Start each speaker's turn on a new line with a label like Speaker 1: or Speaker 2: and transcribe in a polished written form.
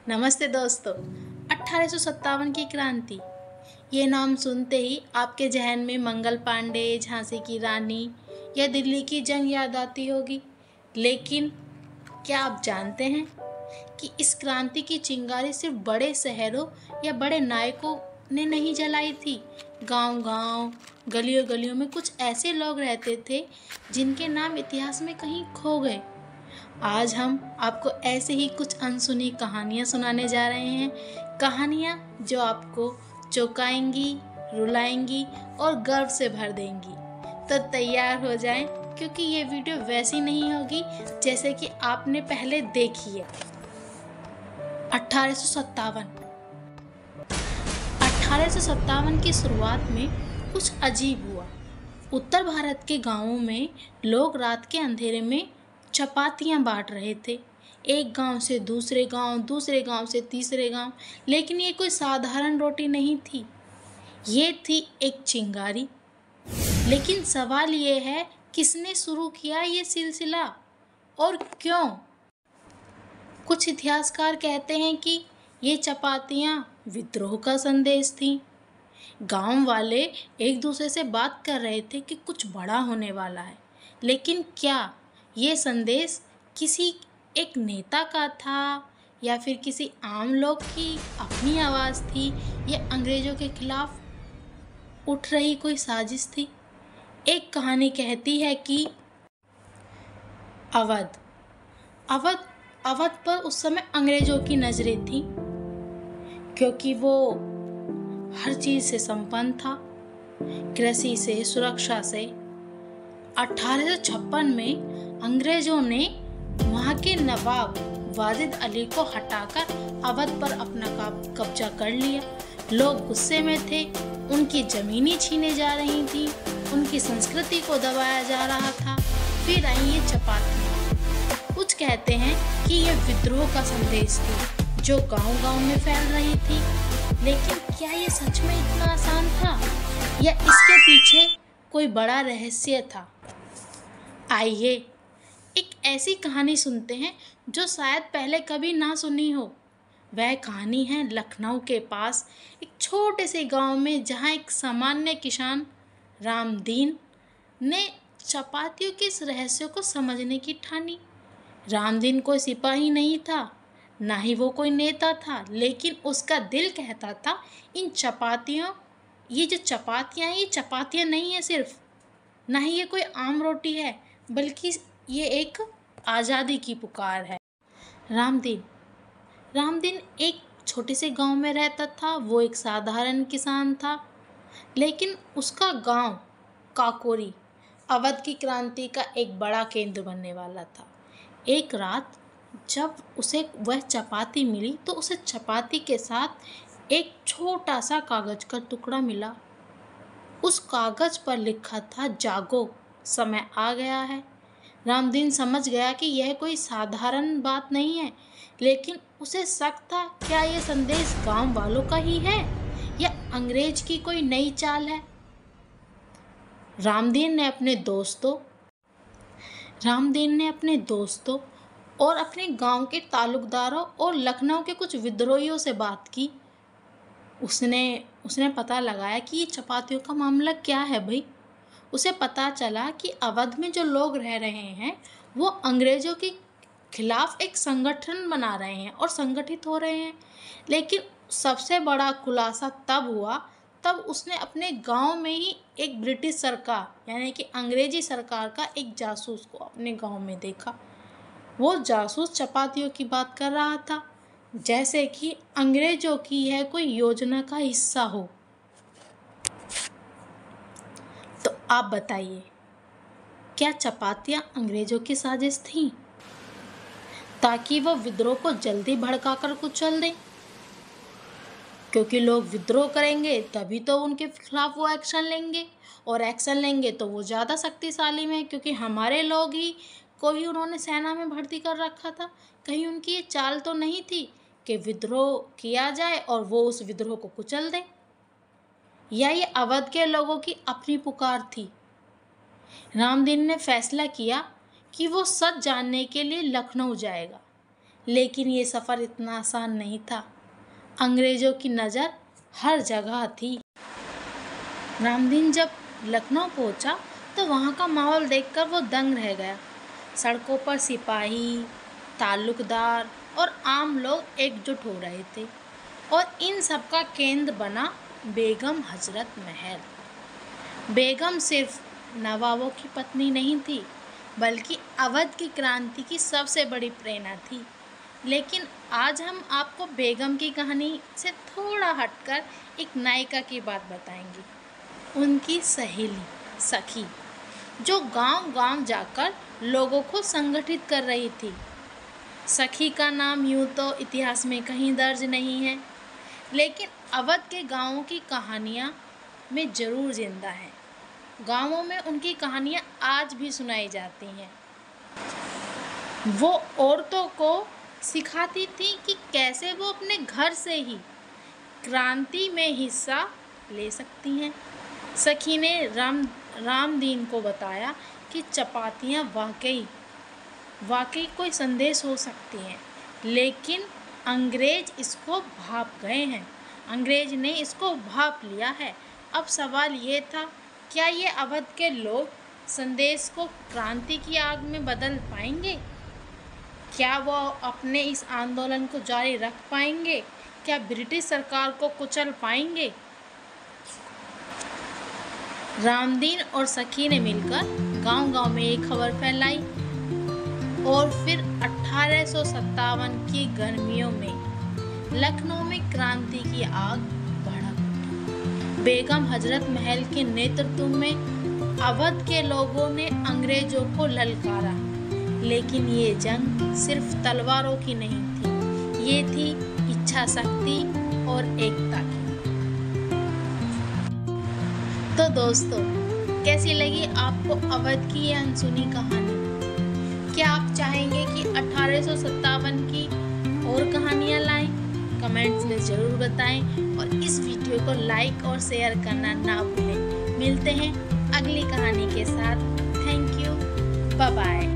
Speaker 1: नमस्ते दोस्तों। 1857 की क्रांति, ये नाम सुनते ही आपके जहन में मंगल पांडे, झांसी की रानी या दिल्ली की जंग याद आती होगी। लेकिन क्या आप जानते हैं कि इस क्रांति की चिंगारी सिर्फ बड़े शहरों या बड़े नायकों ने नहीं जलाई थी। गांव-गांव, गलियों-गलियों में कुछ ऐसे लोग रहते थे जिनके नाम इतिहास में कहीं खो गए। आज हम आपको ऐसे ही कुछ अनसुनी कहानियाँ सुनाने जा रहे हैं। कहानियाँ जो आपको चौंकाएंगी, रुलाएंगी और गर्व से भर देंगी। तो तैयार हो जाएं, क्योंकि ये वीडियो वैसी नहीं होगी जैसे कि आपने पहले देखी है। 1857 की शुरुआत में कुछ अजीब हुआ। उत्तर भारत के गांवों में लोग रात के अंधेरे में चपातियाँ बांट रहे थे, एक गांव से दूसरे गांव से तीसरे गांव। लेकिन ये कोई साधारण रोटी नहीं थी, ये थी एक चिंगारी। लेकिन सवाल ये है, किसने शुरू किया ये सिलसिला और क्यों? कुछ इतिहासकार कहते हैं कि ये चपातियाँ विद्रोह का संदेश थीं। गांव वाले एक दूसरे से बात कर रहे थे कि कुछ बड़ा होने वाला है। लेकिन क्या ये संदेश किसी एक नेता का था, या फिर किसी आम लोग की अपनी आवाज़ थी, या अंग्रेज़ों के खिलाफ उठ रही कोई साजिश थी? एक कहानी कहती है कि अवध पर उस समय अंग्रेज़ों की नज़रें थीं, क्योंकि वो हर चीज़ से संपन्न था, कृषि से, सुरक्षा से। 1856 में अंग्रेज़ों ने वहाँ के नवाब वाजिद अली को हटाकर अवध पर अपना कब्जा कर लिया। लोग गुस्से में थे, उनकी ज़मीनें छीने जा रही थी, उनकी संस्कृति को दबाया जा रहा था। फिर आई ये चपातियाँ। कुछ कहते हैं कि ये विद्रोह का संदेश थी जो गांव-गांव में फैल रही थी। लेकिन क्या ये सच में इतना आसान था, या इसके पीछे कोई बड़ा रहस्य था? आइए एक ऐसी कहानी सुनते हैं जो शायद पहले कभी ना सुनी हो। वह कहानी है लखनऊ के पास एक छोटे से गांव में, जहां एक सामान्य किसान रामदीन ने चपातियों के इस रहस्य को समझने की ठानी। रामदीन कोई सिपाही नहीं था, ना ही वो कोई नेता था, लेकिन उसका दिल कहता था इन चपातियों, ये जो चपातियाँ हैं, ये चपातियाँ नहीं है सिर्फ, ना ही ये कोई आम रोटी है, बल्कि ये एक आज़ादी की पुकार है। रामदीन एक छोटे से गांव में रहता था। वो एक साधारण किसान था, लेकिन उसका गांव काकोरी अवध की क्रांति का एक बड़ा केंद्र बनने वाला था। एक रात जब उसे वह चपाती मिली, तो उसे चपाती के साथ एक छोटा सा कागज का टुकड़ा मिला। उस कागज पर लिखा था, जागो, समय आ गया है। रामदीन समझ गया कि यह कोई साधारण बात नहीं है, लेकिन उसे शक था, क्या यह संदेश गांव वालों का ही है या अंग्रेज की कोई नई चाल है? रामदीन ने अपने दोस्तों और अपने गांव के तालुकदारों और लखनऊ के कुछ विद्रोहियों से बात की। उसने पता लगाया कि ये चपातियों का मामला क्या है भाई। उसे पता चला कि अवध में जो लोग रह रहे हैं वो अंग्रेज़ों के खिलाफ एक संगठन बना रहे हैं और संगठित हो रहे हैं। लेकिन सबसे बड़ा खुलासा तब हुआ तब उसने अपने गांव में ही एक ब्रिटिश सरकार यानी कि अंग्रेजी सरकार का एक जासूस को अपने गांव में देखा। वो जासूस चपातियों की बात कर रहा था, जैसे कि अंग्रेजों की यह कोई योजना का हिस्सा हो। तो आप बताइए, क्या चपातियाँ अंग्रेजों की साजिश थीं, ताकि वह विद्रोह को जल्दी भड़काकर कुचल दें? क्योंकि लोग विद्रोह करेंगे तभी तो उनके खिलाफ वो एक्शन लेंगे, और एक्शन लेंगे तो वो ज़्यादा शक्तिशाली में, क्योंकि हमारे लोग ही को ही उन्होंने सेना में भर्ती कर रखा था। कहीं उनकी ये चाल तो नहीं थी कि विद्रोह किया जाए और वो उस विद्रोह को कुचल दें? या ये अवध के लोगों की अपनी पुकार थी? रामदीन ने फैसला किया कि वो सच जानने के लिए लखनऊ जाएगा। लेकिन ये सफ़र इतना आसान नहीं था। अंग्रेज़ों की नज़र हर जगह थी। रामदीन जब लखनऊ पहुंचा तो वहाँ का माहौल देखकर वो दंग रह गया। सड़कों पर सिपाही, ताल्लुकदार और आम लोग एकजुट हो रहे थे और इन सब का केंद्र बना बेगम हजरत महल। बेगम सिर्फ नवाबों की पत्नी नहीं थी, बल्कि अवध की क्रांति की सबसे बड़ी प्रेरणा थी। लेकिन आज हम आपको बेगम की कहानी से थोड़ा हटकर एक नायिका की बात बताएंगे, उनकी सहेली सखी, जो गांव-गांव जाकर लोगों को संगठित कर रही थी। सखी का नाम यूँ तो इतिहास में कहीं दर्ज नहीं है, लेकिन अवध के गांवों की कहानियाँ में ज़रूर जिंदा है। गांवों में उनकी कहानियाँ आज भी सुनाई जाती हैं। वो औरतों को सिखाती थी कि कैसे वो अपने घर से ही क्रांति में हिस्सा ले सकती हैं। सखी ने रामदीन को बताया कि चपातियाँ वाकई कोई संदेश हो सकती हैं, लेकिन अंग्रेज इसको भाप गए हैं। अंग्रेज ने इसको भाप लिया है। अब सवाल ये था, क्या ये अवध के लोग संदेश को क्रांति की आग में बदल पाएंगे? क्या वो अपने इस आंदोलन को जारी रख पाएंगे? क्या ब्रिटिश सरकार को कुचल पाएंगे? रामदीन और सखी ने मिलकर गांव-गांव में एक खबर फैलाई और फिर 1857 की गर्मियों में लखनऊ में क्रांति की आग भड़क उठी। बेगम हजरत महल के नेतृत्व में अवध के लोगों ने अंग्रेजों को ललकारा, लेकिन ये जंग सिर्फ तलवारों की नहीं थी, ये थी इच्छा शक्ति और एकता की। तो दोस्तों, कैसी लगी आपको अवध की यह अनसुनी कहानी? क्या आप चाहेंगे कि 1857 की और कहानियाँ लाएं? कमेंट्स में ज़रूर बताएं और इस वीडियो को लाइक और शेयर करना ना भूलें। मिलते हैं अगली कहानी के साथ। Thank you, bye bye.